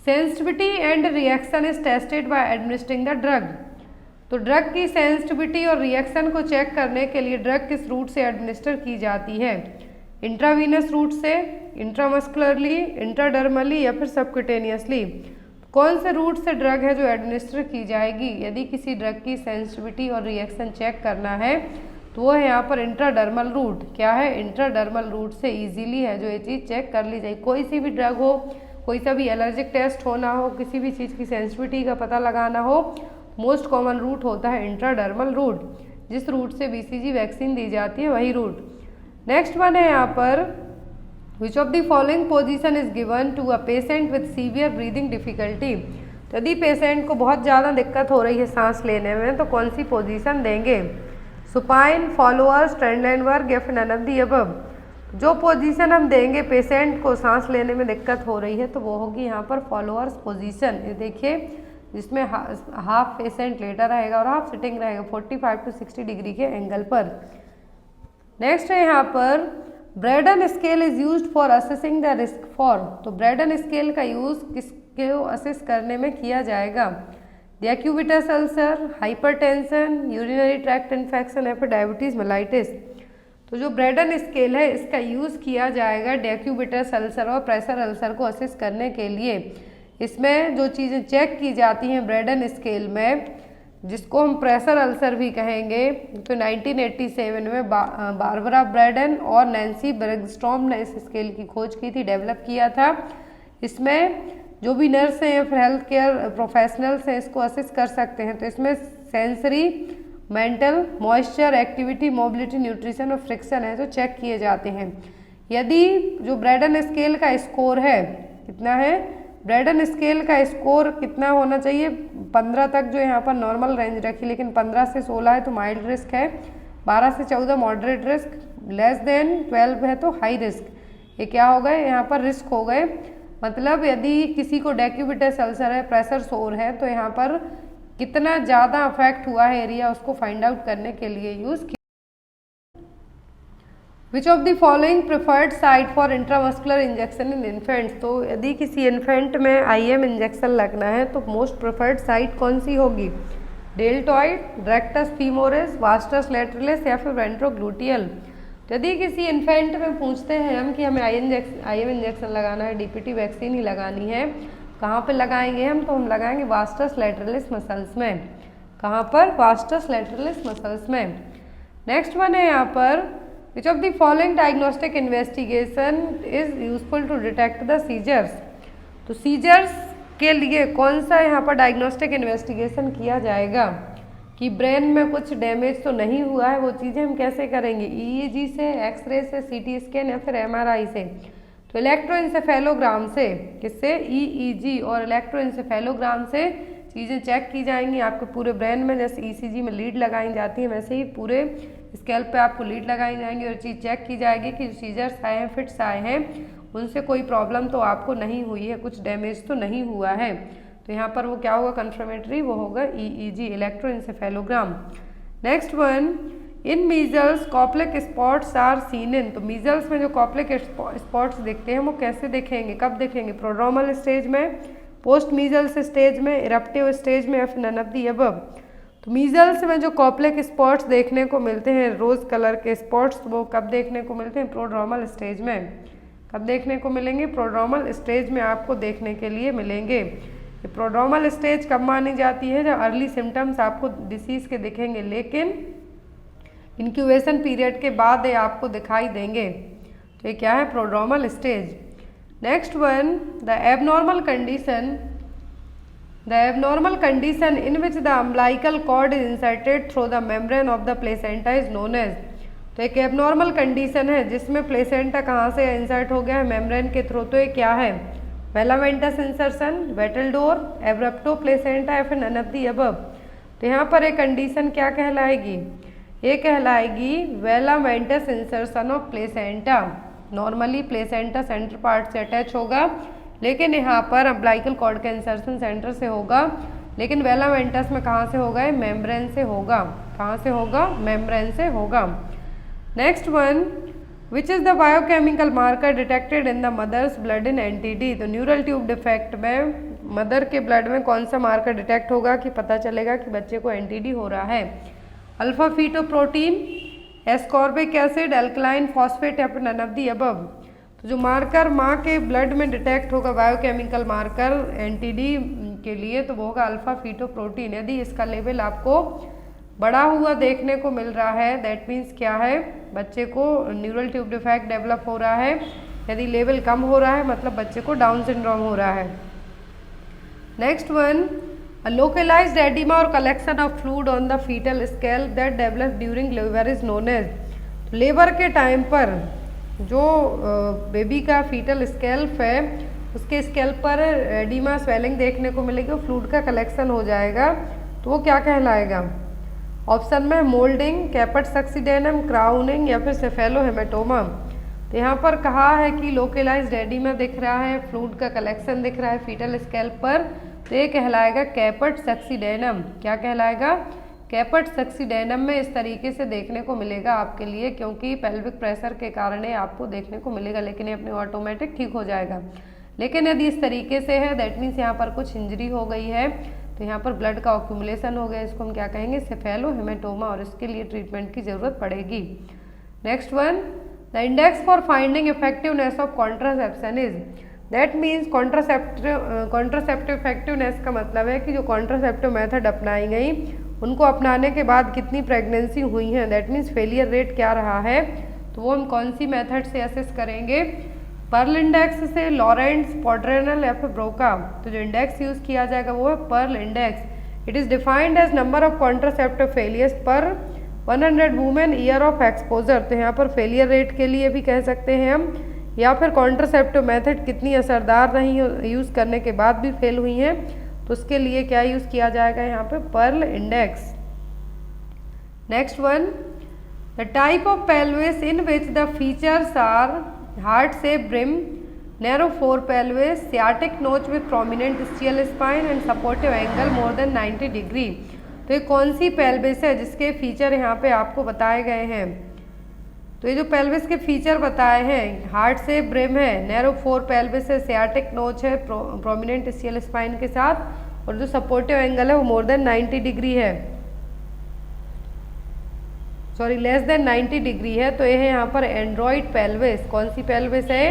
sensitivity and reaction is tested by administering the drug. तो ड्रग की सेंसिटिविटी और रिएक्शन को चेक करने के लिए ड्रग किस रूट से एडमिनिस्टर की जाती है, इंट्रावीनस रूट से, इंट्रामस्कुलरली, इंट्राडर्मली या फिर सबक्यूटेनियसली। कौन से रूट से ड्रग है जो एडमिनिस्टर की जाएगी यदि किसी ड्रग की सेंसिटिविटी और रिएक्शन चेक करना है, तो वो है यहाँ पर इंट्राडर्मल रूट। क्या है, इंट्राडर्मल रूट से इजीली है जो ये चीज़ चेक कर ली जाए। कोई सी भी ड्रग हो, कोई सा भी एलर्जिक टेस्ट होना हो, किसी भी चीज़ की सेंसिटिविटी का पता लगाना हो, मोस्ट कॉमन रूट होता है इंट्राडर्मल रूट। जिस रूट से BCG वैक्सीन दी जाती है वही रूट। नेक्स्ट वन है यहाँ पर which of the following position is given to a patient with severe breathing difficulty. तो यदि पेशेंट को बहुत ज़्यादा दिक्कत हो रही है सांस लेने में तो कौन सी पोजीशन देंगे, सुपाइन, फॉलोअर्स, ट्रेंडलाइन वर्ग या फिर नन ऑफ द अबव। जो पोजीशन हम देंगे पेशेंट को सांस लेने में दिक्कत हो रही है तो वो होगी यहाँ पर फॉलोअर्स पोजीशन। ये देखिए जिसमें हाफ पेशेंट लेटा रहेगा और हाफ सिटिंग रहेगा 45 to 60 डिग्री के एंगल पर। नेक्स्ट है यहाँ पर Braden scale is used for assessing the risk for. तो ब्रैडन स्केल का यूज किसके असेस करने में किया जाएगा, decubitus ulcer, hypertension, urinary tract infection या फिर डायबिटीज मेलाइटिस। तो जो ब्रैडन स्केल है इसका यूज़ किया जाएगा डेक्यूबिटस अल्सर और प्रेशर अल्सर को असेस करने के लिए। इसमें जो चीज़ें चेक की जाती हैं ब्रैडन स्केल में, जिसको हम प्रेशर अल्सर भी कहेंगे, तो 1987 में बारबरा ब्रैडन और नैन्सी ब्रिग्स्टॉम ने इस स्केल की खोज की थी, डेवलप किया था। इसमें जो भी नर्स हैं या फिर हेल्थ केयर प्रोफेशनल्स हैं इसको असेस कर सकते हैं। तो इसमें sensory, mental, moisture, activity, mobility, nutrition और फ्रिक्शन है जो चेक किए जाते हैं। यदि जो ब्रैडन स्केल का स्कोर है कितना है, ब्रैडन स्केल का स्कोर कितना होना चाहिए, 15 तक जो यहाँ पर नॉर्मल रेंज रखी, लेकिन 15 से 16 है तो माइल्ड रिस्क है, 12 से 14 मॉडरेट रिस्क, लेस देन 12 है तो हाई रिस्क। ये क्या हो गए, यहाँ पर रिस्क हो गए। मतलब यदि किसी को डेक्यूबिटस अल्सर है, प्रेशर सोर है, तो यहाँ पर कितना ज़्यादा अफेक्ट हुआ है एरिया उसको फाइंड आउट करने के लिए यूज़ किया। विच of the following preferred site for intramuscular injection in infants. तो यदि किसी इन्फेंट में IM इंजेक्शन लगना है तो मोस्ट प्रिफर्ड साइट कौन सी होगी, डेल्टॉइड, रेक्टस फीमोरिस, वास्टस लैटरलिस या फिर वेंट्रोग्लूटियल। यदि किसी इन्फेंट में पूछते हैं हम कि हमें IM इंजेक्शन लगाना है, DPT वैक्सीन ही लगानी है, कहाँ पे लगाएंगे हम, तो हम लगाएंगे वास्टस लैटरलिस मसल्स में। कहाँ पर, वास्टस लैटरलिस मसल्स में। नेक्स्ट वन है यहाँ पर which of the following diagnostic investigation is useful to detect the seizures. तो सीजर्स के लिए कौन सा यहाँ पर डायग्नोस्टिक इन्वेस्टिगेशन किया जाएगा कि ब्रेन में कुछ डैमेज तो नहीं हुआ है, वो चीज़ें हम कैसे करेंगे, EEG से, एक्सरे से, CT स्कैन या फिर MRI से। तो इलेक्ट्रोइंसेफेलोग्राम से, किससे, EEG और इलेक्ट्रोइंसेफेलोग्राम से चीज़ें चेक की जाएंगी आपके पूरे ब्रेन में। जैसे ECG में लीड लगाई जाती है वैसे ही पूरे स्कैल्प पे आपको लीड लगाई जाएंगी और चीज़ चेक की जाएगी कि सीजर्स आए हैं, फिट्स आए हैं, उनसे कोई प्रॉब्लम तो आपको नहीं हुई है, कुछ डैमेज तो नहीं हुआ है। तो यहाँ पर वो क्या होगा, कंफर्मेटरी, वो होगा EEG, electroencephalogram. Next one, in measles Koplik spots are seen in. तो मीजल्स में जो कॉप्लिक स्पॉट्स दिखते हैं वो कैसे दिखेंगे, कब दिखेंगे, प्रोड्रोमल स्टेज में, पोस्ट मीजल्स स्टेज में, इरप्टिव स्टेज में या फिर नन ऑफ द अबव। तो मीजल्स में जो कॉप्लिक स्पॉट्स देखने को मिलते हैं, रोज कलर के स्पॉट्स, वो कब देखने को मिलते हैं, प्रोड्रोमल स्टेज में। कब देखने को मिलेंगे, प्रोड्रोमल स्टेज में आपको देखने के लिए मिलेंगे। ये प्रोड्रोमल स्टेज कब मानी जाती है, जब अर्ली सिम्टम्स आपको डिसीज के दिखेंगे, लेकिन इंक्यूबेशन पीरियड के बाद ये आपको दिखाई देंगे। तो ये क्या है, prodromal stage. Next one, the abnormal condition in which the umbilical cord is inserted through the membrane of the placenta is known as। तो एक एबनॉर्मल कंडीशन है जिसमें प्लेसेंटा कहाँ से इंसर्ट हो गया है, मेम्ब्रेन के थ्रू। तो ये क्या है, वेलामेंटस इंसर्शन, वेटलडोर, एब्रप्टो प्लेसेंटा या फिर नन ऑफ द अबव। तो यहाँ पर एक कंडीशन क्या कहलाएगी, ये कहलाएगी velamentous insertion of placenta. Normally placenta centre part से अटैच होगा, लेकिन यहाँ पर अम्बिलिकल कॉर्ड का इंसर्शन सेंटर से होगा, लेकिन वेलामेंटस में कहाँ से होगा? मेम्ब्रेन से होगा। कहाँ से होगा? मेम्ब्रेन से होगा। Next one, which is the biochemical marker detected in the mother's blood in NTD. तो न्यूरल ट्यूब डिफेक्ट में मदर के ब्लड में कौन सा मार्कर डिटेक्ट होगा कि पता चलेगा कि बच्चे को एनटीडी हो रहा है? Alpha fetoprotein, ascorbic acid, alkaline phosphate या फिर नन ऑफ द अबव। तो जो मार्कर माँ के ब्लड में डिटेक्ट होगा बायोकेमिकल मार्कर एनटीडी के लिए, तो वो होगा अल्फा फीटोप्रोटीन। यदि इसका लेवल आपको बड़ा हुआ देखने को मिल रहा है, दैट मीन्स क्या है? बच्चे को न्यूरल ट्यूब डिफेक्ट डेवलप हो रहा है। यदि लेवल कम हो रहा है मतलब बच्चे को डाउन सिंड्रोम हो रहा है। Next one, a localized edema or collection of fluid on the fetal scalp that develops during labor is known as। Labour के टाइम पर जो बेबी का फीटल स्कैल्प है, उसके स्कैल्प पर एडिमा स्वेलिंग देखने को मिलेगी, फ्लूइड का कलेक्शन हो जाएगा, तो वो क्या कहलाएगा? ऑप्शन में मोल्डिंग, कैपेट सक्सीडेनम, क्राउनिंग या फिर सेफेलोहेमेटोमा। तो यहाँ पर कहा है कि लोकलाइज्ड एडिमा दिख रहा है, फ्लूइड का कलेक्शन दिख रहा है फीटल स्कैल्प पर, तो ये कहलाएगा कैपेट सक्सीडेनम। क्या कहलाएगा? कैपेट सक्सीडेनम में इस तरीके से देखने को मिलेगा आपके लिए, क्योंकि पेल्विक प्रेशर के कारण ये आपको देखने को मिलेगा, लेकिन ये अपने ऑटोमेटिक ठीक हो जाएगा। लेकिन यदि इस तरीके से है, दैट मीन्स यहाँ पर कुछ इंजरी हो गई है, तो यहाँ पर ब्लड का ऑक्यूमुलेशन हो गया, इसको हम क्या कहेंगे? सेफेलोहेमेटोमा, और इसके लिए ट्रीटमेंट की जरूरत पड़ेगी। Next one, the index for finding effectiveness of contraception is. That means contraceptive effectiveness का मतलब है कि जो कॉन्ट्रासेप्टिव मेथड अपनाई गई, उनको अपनाने के बाद कितनी प्रेगनेंसी हुई हैं, दैट मीन्स फेलियर रेट क्या रहा है, तो वो हम कौन सी मेथड से असेस करेंगे? पर्ल इंडेक्स से, लॉरेंट्स, पॉड्रेनल या फिर ब्रोका। तो जो इंडेक्स यूज़ किया जाएगा वो है Pearl index. It is defined as number of contraceptive failures per 100 women year of exposure. तो यहाँ पर फेलियर रेट के लिए भी कह सकते हैं हम, या फिर कॉन्ट्रासेप्टिव मेथड कितनी असरदार रही यूज़ करने के बाद भी फेल हुई हैं, तो उसके लिए क्या यूज़ किया जाएगा? यहाँ पे Pearl index. Next one, the type of pelvis in which the features are heart shape brim, narrow fore pelvis, sciatic notch with prominent ischial spine and supportive angle more than 90 degree. तो ये कौन सी pelvis है जिसके feature यहाँ पे आपको बताए गए हैं? तो ये जो पेल्विस के फीचर बताए हैं, हार्ट शेप ब्रिम है, नैरो फोर पेल्विस है, सियाटिक नोच है प्रोमिनेंट स्टियल स्पाइन के साथ, और जो सपोर्टिव एंगल है वो मोर देन 90 डिग्री है, सॉरी लेस देन 90 डिग्री है। तो ये है यहाँ पर एंड्रॉइड पेल्विस। कौन सी पेल्विस है?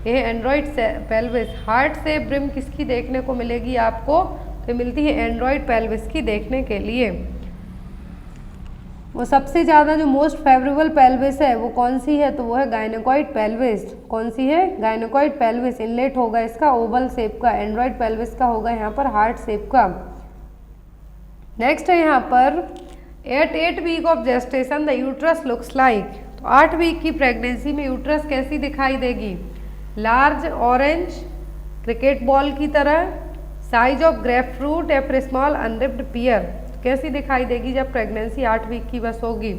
ये है Android pelvis. Heart shape brim किसकी देखने को मिलेगी आपको? तो मिलती है एंड्रॉइड पेल्विस की देखने के लिए। वो सबसे ज़्यादा जो मोस्ट फेवरेबल पेल्विस है वो कौन सी है? तो वो है गायनेकॉइड पेल्विस। कौन सी है? Gynaecoid pelvis. इनलेट होगा इसका ओवल शेप का, एंड्रॉइड पेल्विस का होगा यहाँ पर हार्ट शेप का। नेक्स्ट है यहाँ पर at 8 week of gestation the uterus looks like. तो 8 वीक की प्रेगनेंसी में यूट्रस कैसी दिखाई देगी? लार्ज ऑरेंज, क्रिकेट बॉल की तरह, साइज ऑफ ग्रेप फ्रूट या फिर स्मॉल अनरिप्ड पियर। कैसी दिखाई देगी जब प्रेगनेंसी 8 वीक की बस होगी?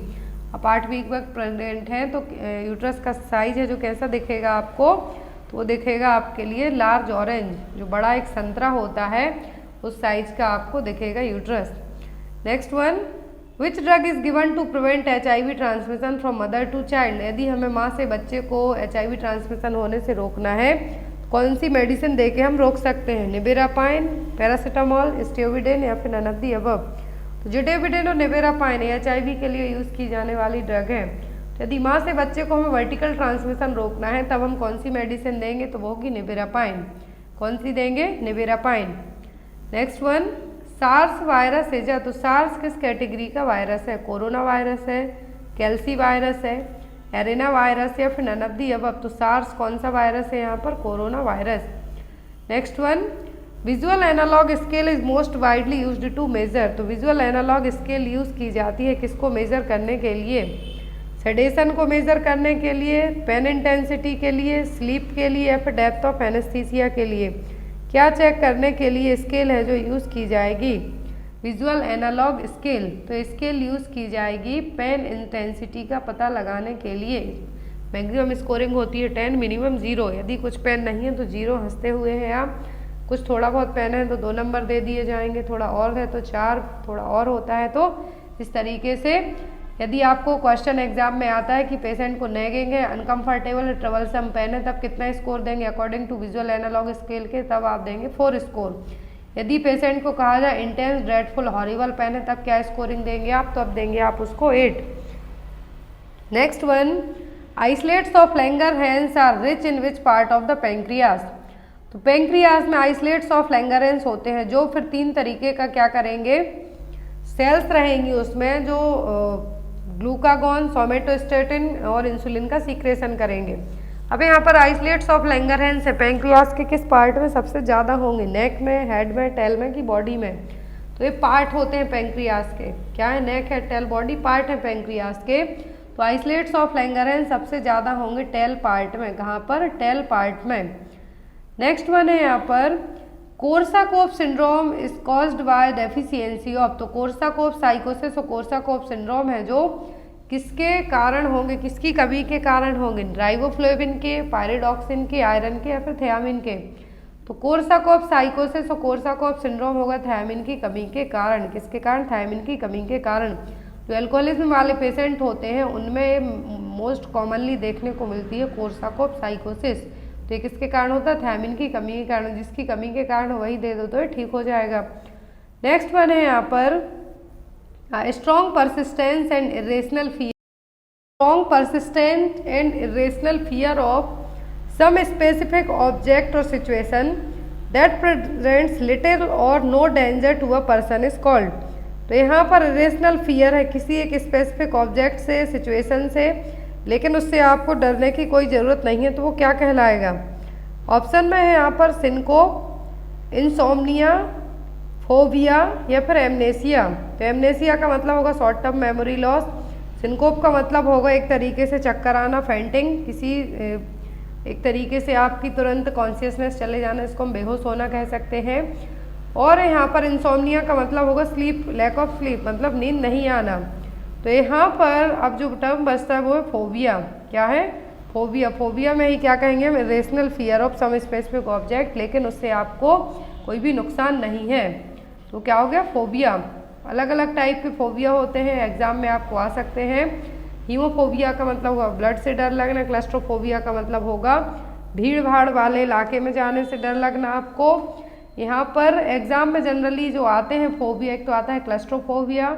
आप 8 वीक वक्त प्रेग्नेंट हैं तो यूट्रस का साइज है जो कैसा दिखेगा आपको? तो वो दिखेगा आपके लिए लार्ज ऑरेंज, जो बड़ा एक संतरा होता है उस साइज का आपको दिखेगा uterus. Next one, which drug is given to prevent HIV transmission from mother to child. यदि हमें माँ से बच्चे को HIV ट्रांसमिशन होने से रोकना है, कौन सी मेडिसिन देके हम रोक सकते हैं? निबेरापाइन, पैरासीटामोल, स्टेविडेन या फिर नन ऑफ द अबव। तो जिटेविडेन और निबेरापाइन HIV के लिए यूज़ की जाने वाली ड्रग है। तो यदि माँ से बच्चे को हमें वर्टिकल ट्रांसमिशन रोकना है तब हम कौन सी मेडिसिन देंगे? तो वो होगी निबेरापाइन। कौन सी देंगे? निबेरापाइन। नेक्स्ट वन, सार्स वायरस है। तो सार्स किस कैटेगरी का वायरस है? कोरोना वायरस है, कैल्सी वायरस है, एरेना वायरस या फिर नन ऑफ द अबव। तो सार्स कौन सा वायरस है यहाँ पर? Corona virus. Next one, visual analog scale is most widely used to measure. तो विजुअल एनालॉग स्केल यूज़ की जाती है किसको मेजर करने के लिए? सेडेशन को मेजर करने के लिए, पेन इंटेंसिटी के लिए, स्लीप के लिए या फिर डेप्थ ऑफ एनेस्थीसिया के लिए। क्या चेक करने के लिए स्केल है जो यूज़ की जाएगी? विजुअल एनालॉग स्केल, तो स्केल यूज़ की जाएगी पेन इंटेंसिटी का पता लगाने के लिए। मैक्सिमम स्कोरिंग होती है 10, मिनिमम 0। यदि कुछ पेन नहीं है तो 0 हंसते हुए हैं आप, कुछ थोड़ा बहुत पेन है तो 2 नंबर दे दिए जाएंगे, थोड़ा और है तो 4, थोड़ा और होता है तो इस तरीके से। यदि आपको क्वेश्चन एग्जाम में आता है कि पेशेंट को नेगिंग है, अनकंफर्टेबल, ट्रबलसम पेन है, तब कितना स्कोर देंगे according to visual analog scale के, तब आप देंगे 4 स्कोर। यदि पेशेंट को कहा जाए इंटेंस, ड्रेडफुल, हॉरिबल पेन है, तब क्या स्कोरिंग देंगे आप, तो अब देंगे आप उसको 8। Next one, islets of Langerhans are rich in which part of the pancreas. तो पैंक्रियास में आइसलेट्स ऑफ लैंगरहैंस होते हैं, जो फिर 3 तरीके का क्या करेंगे, सेल्स रहेंगी उसमें, जो ग्लूकागॉन, सोमेटोस्टेटिन और इंसुलिन का सीक्रेशन करेंगे। अब यहाँ पर आइसलेट्स ऑफ लैंगरहैंस है, पैंक्रियास के किस पार्ट में सबसे ज़्यादा होंगे, नेक में, हेड में, टेल में कि बॉडी में, तो ये पार्ट होते हैं पैंक्रियास के, क्या है, नेक, हेड, टेल, बॉडी, पार्ट है पैंक्रियास के। तो आइसलेट्स ऑफ लैंगरहैंस सबसे ज़्यादा होंगे टेल पार्ट में, कहाँ पर, टेल पार्ट में। नेक्स्ट वन है यहाँ पर, Korsakoff syndrome is caused by deficiency of. तो कोर्साकॉफ साइकोसिस और कोर्साकॉफ सिंड्रोम है जो किसके कारण होंगे, किसकी कमी के कारण होंगे, राइबोफ्लेविन के, पायरिडॉक्सिन के, आयरन के या फिर थियामिन के। तो कोर्साकॉफ साइकोसिस और कोर्साकॉफ सिंड्रोम होगा थियामिन की कमी के कारण, किसके कारण, थियामिन की कमी के कारण। जो एल्कोहलिज्म वाले पेशेंट होते हैं उनमें मोस्ट कॉमनली देखने को मिलती है कोर्साकॉफ साइकोसिस। तो ये किसके कारण होता है, थियामिन की कमी के कारण, जिसकी कमी के कारण वही दे दो तो ये ठीक हो जाएगा। नेक्स्ट वन है यहाँ पर, strong persistence and irrational fear, strong persistent and irrational fear of some specific object or situation that presents little or no danger to a person is called. तो यहाँ पर इरेशनल फियर है किसी एक specific object से, situation से, लेकिन उससे आपको डरने की कोई ज़रूरत नहीं है, तो वो क्या कहलाएगा। ऑप्शन में है यहाँ पर सिनकोप, इंसोम्निया, फोबिया या फिर एमनेसिया। तो एमनेसिया का मतलब होगा short term memory loss, syncope का मतलब होगा एक तरीके से चक्कर आना, फेंटिंग, किसी एक तरीके से आपकी तुरंत कॉन्शियसनेस चले जाना, इसको हम बेहोश होना कह सकते हैं। और यहाँ पर इंसोम्निया का मतलब होगा स्लीप, लैक ऑफ स्लीप, मतलब नींद नहीं आना। तो यहाँ पर अब जो टर्म बचता है वो है फोबिया, क्या है, फोबिया। फोबिया में ही क्या कहेंगे हम, irrational fear of some specific object, लेकिन उससे आपको कोई भी नुकसान नहीं है, तो क्या हो गया, फोबिया। अलग अलग टाइप के फोबिया होते हैं, एग्जाम में आपको आ सकते हैं। हीमोफोबिया का मतलब होगा ब्लड से डर लगना, क्लस्ट्रोफोबिया का मतलब होगा भीड़ भाड़ वाले इलाके में जाने से डर लगना आपको। यहाँ पर एग्जाम में जनरली जो आते हैं फोबिया, एक तो आता है क्लस्ट्रोफोबिया,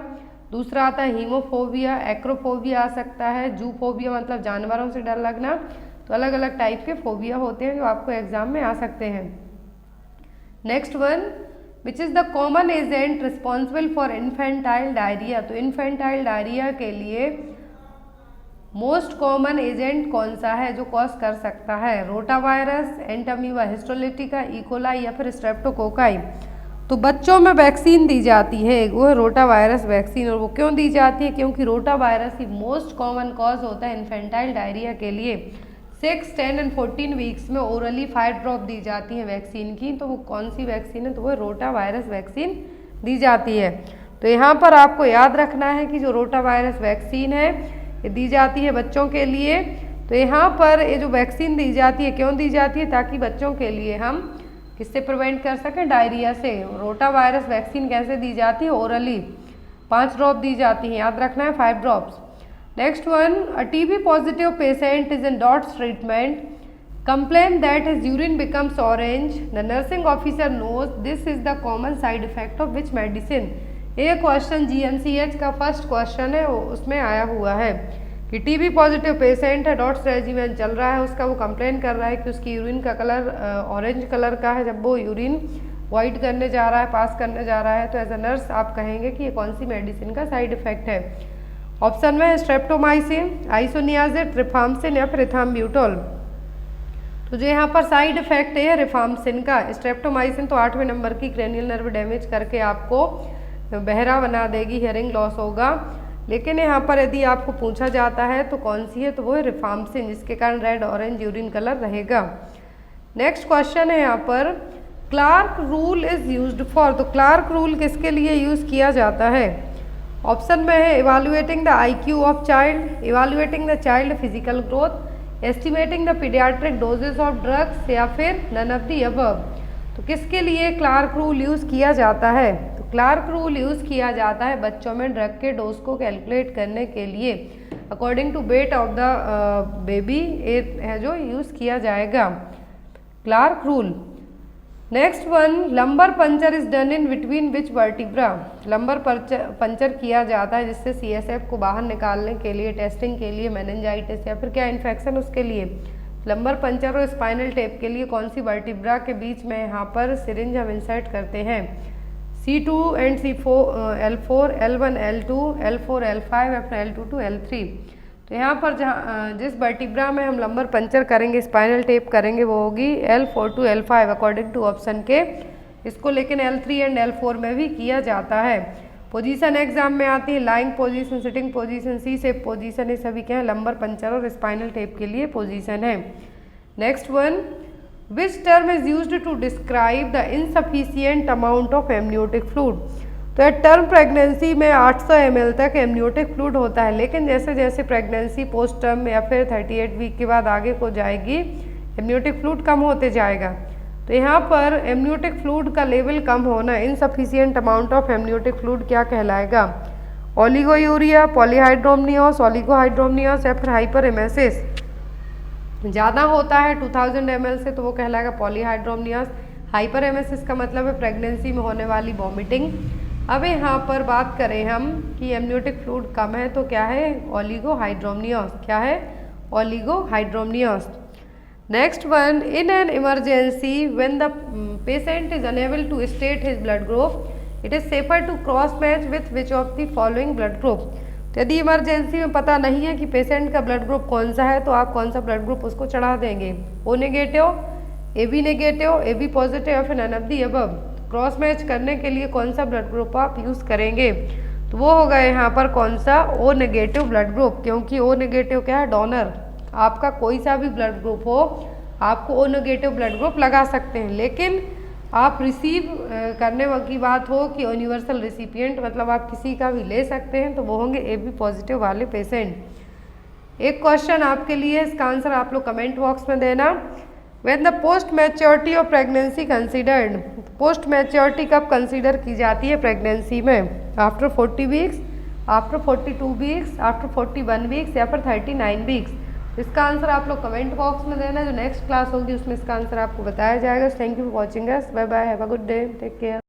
दूसरा आता है हीमोफोबिया, एक्रोफोबिया आ सकता है, जूफोबिया मतलब जानवरों से डर लगना। तो अलग अलग टाइप के फोबिया होते हैं जो आपको एग्जाम में आ सकते हैं। Next one, which is the common agent responsible for infantile diarrhoea. तो इन्फेंटाइल डायरिया के लिए मोस्ट कॉमन एजेंट कौन सा है जो कॉज कर सकता है, रोटावायरस, एंटामीबा हिस्टोलिटिका, इकोलाई या फिर स्ट्रेप्टोकोकाई। तो बच्चों में वैक्सीन दी जाती है, वो है रोटावायरस वैक्सीन। और वो क्यों दी जाती है, क्योंकि रोटावायरस ही मोस्ट कॉमन कॉज होता है इन्फेंटाइल डायरिया के लिए। 6, 10 एंड 14 वीक्स में ओरली 5 ड्रॉप दी जाती है वैक्सीन की। तो वो कौन सी वैक्सीन है, तो वो रोटावायरस वैक्सीन दी जाती है। तो यहाँ पर आपको याद रखना है कि जो रोटावायरस वैक्सीन है ये दी जाती है बच्चों के लिए। तो यहाँ पर ये जो वैक्सीन दी जाती है क्यों दी जाती है, ताकि बच्चों के लिए हम किससे प्रिवेंट कर सकें, डायरिया से। रोटावायरस वैक्सीन कैसे दी जाती है, ओरली 5 ड्रॉप दी जाती है, याद रखना है 5 drops. Next one, a TB positive patient is in DOTS treatment, complain that his urine becomes orange, the nursing officer knows this is the common side effect of which medicine. ये question GMCH का first question है, उसमें आया हुआ है कि TB positive patient है, DOTS regimen चल रहा है, उसका वो कंप्लेन कर रहा है कि उसकी यूरिन का कलर ऑरेंज कलर का है जब वो यूरिन वाइट करने जा रहा है, पास करने जा रहा है। तो एज अ नर्स आप कहेंगे कि ये कौन सी मेडिसिन का साइड इफेक्ट है। ऑप्शन में है स्ट्रेप्टोमाइसिन, आइसोनियाजिड, रिफाम्सिन या फिर इथाम्ब्यूटोल। तो जो यहाँ पर साइड इफेक्ट है रिफाम्सिन का, स्ट्रेप्टोमाइसिन तो 8वें नंबर की क्रेनियल नर्व डैमेज करके आपको बहरा बना देगी, हियरिंग लॉस होगा। लेकिन यहाँ पर यदि आपको पूछा जाता है तो कौन सी है, तो वो है रिफाम्सिन, जिसके कारण रेड ऑरेंज यूरिन कलर रहेगा। नेक्स्ट क्वेश्चन है यहाँ पर, Clark rule is used for, तो क्लार्क रूल किसके लिए यूज किया जाता है? ऑप्शन में है evaluating the IQ of child, evaluating the child physical growth, estimating the paediatric doses of drugs, या फिर नन ऑफ द अबव। तो किसके लिए क्लार्क रूल यूज किया जाता है? तो क्लार्क रूल यूज किया जाता है बच्चों में ड्रग के डोज को कैलकुलेट करने के लिए according to weight of the baby है जो यूज किया जाएगा Clark rule. Next one, lumbar puncture is done in between which vertebra, lumbar puncture किया जाता है जिससे CSF को बाहर निकालने के लिए, टेस्टिंग के लिए, मेनिंजाइटिस या फिर क्या इन्फेक्शन उसके लिए। लंबर पंचर और स्पाइनल टेप के लिए कौन सी वर्टिब्रा के बीच में यहाँ पर सिरिंज हम इंसर्ट करते हैं? C2 and L4, L1, L2, L4, L5 या फिर L2 to L3। तो यहाँ पर जहाँ जिस वर्टिब्रा में हम लंबर पंचर करेंगे, स्पाइनल टेप करेंगे, वो होगी L4 to L5 according to option के। इसको लेकिन L3 एंड L4 में भी किया जाता है। पोजीशन एग्जाम में आती है lying position, sitting position, C shape position, ये सभी क्या है? लंबर पंचर और स्पाइनल टेप के लिए पोजीशन है। Next one, which term is used to describe the insufficient amount of amniotic fluid. तो टर्म प्रेगनेंसी में 800 ml तक एमनियोटिक फ्लूइड होता है, लेकिन जैसे जैसे प्रेगनेंसी पोस्ट टर्म या फिर 38 वीक के बाद आगे को जाएगी एमनियोटिक फ्लूइड कम होते जाएगा। तो यहाँ पर एमनियोटिक फ्लूइड का लेवल कम होना, insufficient amount of amniotic fluid क्या कहलाएगा? ओलिगोयूरिया, पॉलीहाइड्रोमनियोस, ओलिगोहाइड्रोमनियोस या फिर हाइपरेमेसिस। ज़्यादा होता है 2000 ml से तो वो कहलाएगा पॉलीहाइड्रोमनियोस। हाइपरेमेसिस का मतलब है प्रेगनेंसी में होने वाली वॉमिटिंग। अब यहाँ पर बात करें हम कि एमनियोटिक फ्लूइड कम है तो क्या है? ओलिगोहाइड्रोमनियोस। क्या है? Oligohydramnios. Next one, in an emergency when the patient is unable to state his blood group, it is safer to cross match with which of the following blood group. तो यदि emergency में पता नहीं है कि patient का blood group कौन सा है तो आप कौन सा ब्लड ग्रुप उसको चढ़ा देंगे? O negative, AB negative, AB positive या फिर none of the above. Cross match करने के लिए कौन सा ब्लड ग्रुप आप यूज़ करेंगे? तो वो होगा यहाँ पर कौन सा? O नेगेटिव ब्लड ग्रुप, क्योंकि O नेगेटिव क्या है? डोनर। आपका कोई सा भी ब्लड ग्रुप हो, आपको O नेगेटिव ब्लड ग्रुप लगा सकते हैं, लेकिन आप रिसीव करने की बात हो कि यूनिवर्सल रिसिपिएंट मतलब आप किसी का भी ले सकते हैं, तो वो होंगे AB पॉजिटिव वाले पेशेंट। एक क्वेश्चन आपके लिए, इसका आंसर आप लोग कमेंट बॉक्स में देना। When the post maturity of pregnancy considered, post maturity कब कंसिडर की जाती है प्रेगनेंसी में? After 40 weeks, after 42 weeks, after 41 weeks या फिर 39 वीक्स। इसका आंसर आप लोग कमेंट बॉक्स में देना। जो नेक्स्ट क्लास होगी उसमें इसका आंसर आपको बताया जाएगा। Thank you for watching us, bye bye, have a good day, take care.